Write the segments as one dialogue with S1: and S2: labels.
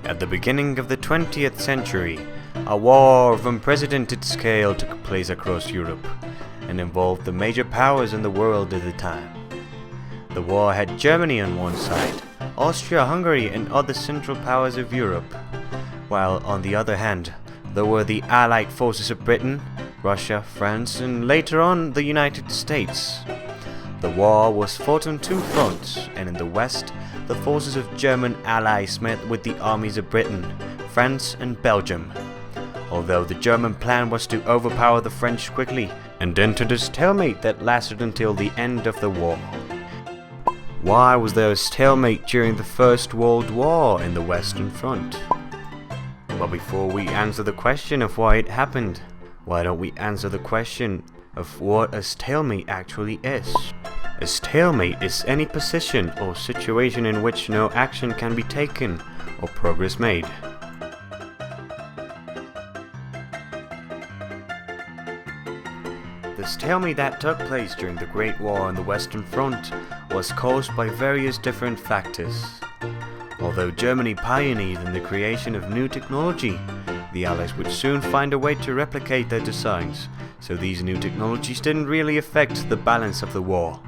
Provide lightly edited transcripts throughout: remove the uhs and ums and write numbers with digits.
S1: At the beginning of the 20th century, a war of unprecedented scale took place across Europe and involved the major powers in the world at the time. The war had Germany on one side, Austria-Hungary and other central powers of Europe, while on the other hand, there were the Allied forces of Britain, Russia, France, and later on the United States. The war was fought on two fronts, and in the west, the forces of German allies met with the armies of Britain, France, and Belgium. Although the German plan was to overpower the French quickly and enter a stalemate that lasted until the end of the war. Why was there a stalemate during the First World War in the Western Front? But before we answer the question of why it happened, why don't we answer the question of what a stalemate actually is? A stalemate is any position or situation in which no action can be taken or progress made. The stalemate that took place during the Great War on the Western Front was caused by various different factors. Although Germany pioneered in the creation of new technology, the Allies would soon find a way to replicate their designs, so these new technologies didn't really affect the balance of the war.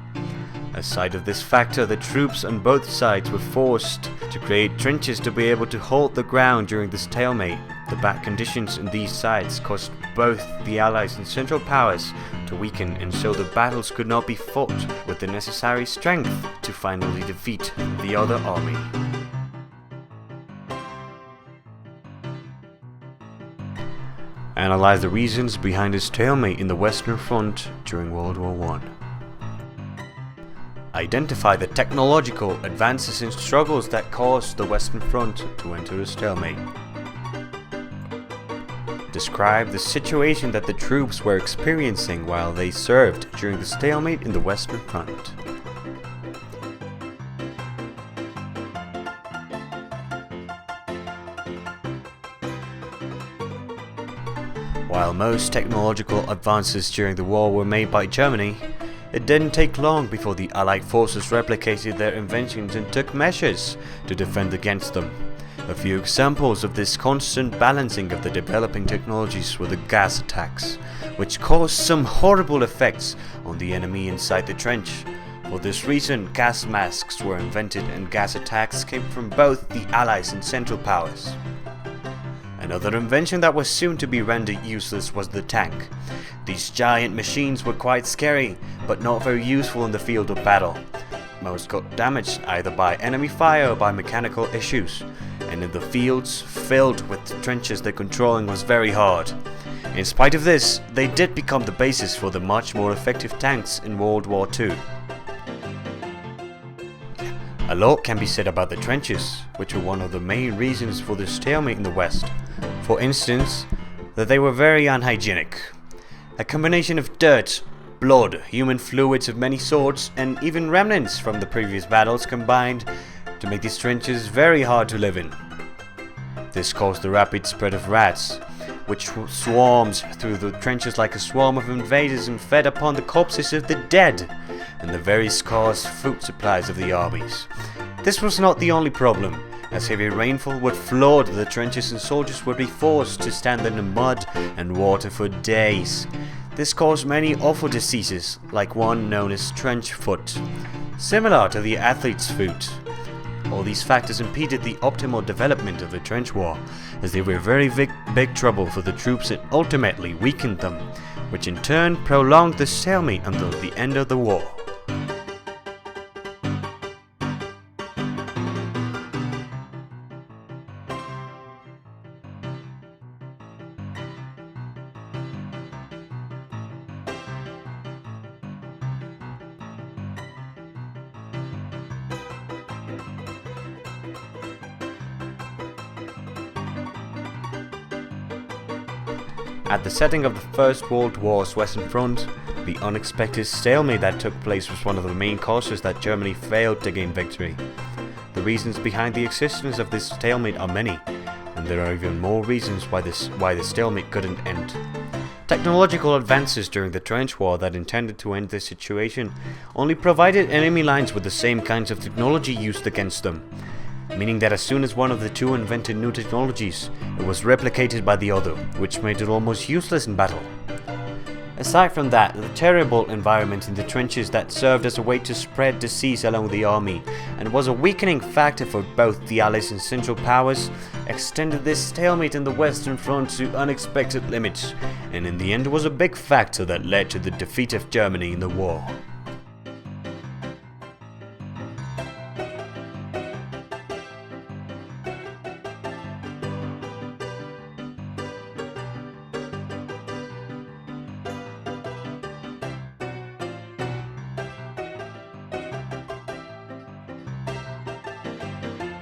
S1: Aside of this factor, the troops on both sides were forced to create trenches to be able to hold the ground during the stalemate. The bad conditions in these sides caused both the Allies and Central Powers to weaken, and so the battles could not be fought with the necessary strength to finally defeat the other army. Analyze the reasons behind the stalemate in the Western Front during World War I. Identify the technological advances and struggles that caused the Western Front to enter a stalemate. Describe the situation that the troops were experiencing while they served during the stalemate in the Western Front. While most technological advances during the war were made by Germany, it didn't take long before the Allied forces replicated their inventions and took measures to defend against them. A few examples of this constant balancing of the developing technologies were the gas attacks, which caused some horrible effects on the enemy inside the trench. For this reason, gas masks were invented and gas attacks came from both the Allies and Central Powers. Another invention that was soon to be rendered useless was the tank. These giant machines were quite scary, but not very useful in the field of battle. Most got damaged either by enemy fire or by mechanical issues, and in the fields filled with trenches their controlling was very hard. In spite of this, they did become the basis for the much more effective tanks in World War II. A lot can be said about the trenches, which were one of the main reasons for the stalemate in the West. For instance, that they were very unhygienic. A combination of dirt, blood, human fluids of many sorts, and even remnants from the previous battles combined to make these trenches very hard to live in. This caused the rapid spread of rats, which swarmed through the trenches like a swarm of invaders and fed upon the corpses of the dead and the very scarce food supplies of the armies. This was not the only problem, as heavy rainfall would flood the trenches and soldiers would be forced to stand in the mud and water for days. This caused many awful diseases, like one known as trench foot, similar to the athlete's foot. All these factors impeded the optimal development of the trench war, as they were very big trouble for the troops and ultimately weakened them, which in turn prolonged the stalemate until the end of the war. At the setting of the First World War's Western Front, the unexpected stalemate that took place was one of the main causes that Germany failed to gain victory. The reasons behind the existence of this stalemate are many, and there are even more reasons why the stalemate couldn't end. Technological advances during the trench war that intended to end this situation only provided enemy lines with the same kinds of technology used against them. meaning that as soon as one of the two invented new technologies, it was replicated by the other, which made it almost useless in battle. Aside from that, the terrible environment in the trenches that served as a way to spread disease along the army and was a weakening factor for both the Allies and Central Powers extended this stalemate in the Western Front to unexpected limits, and in the end was a big factor that led to the defeat of Germany in the war.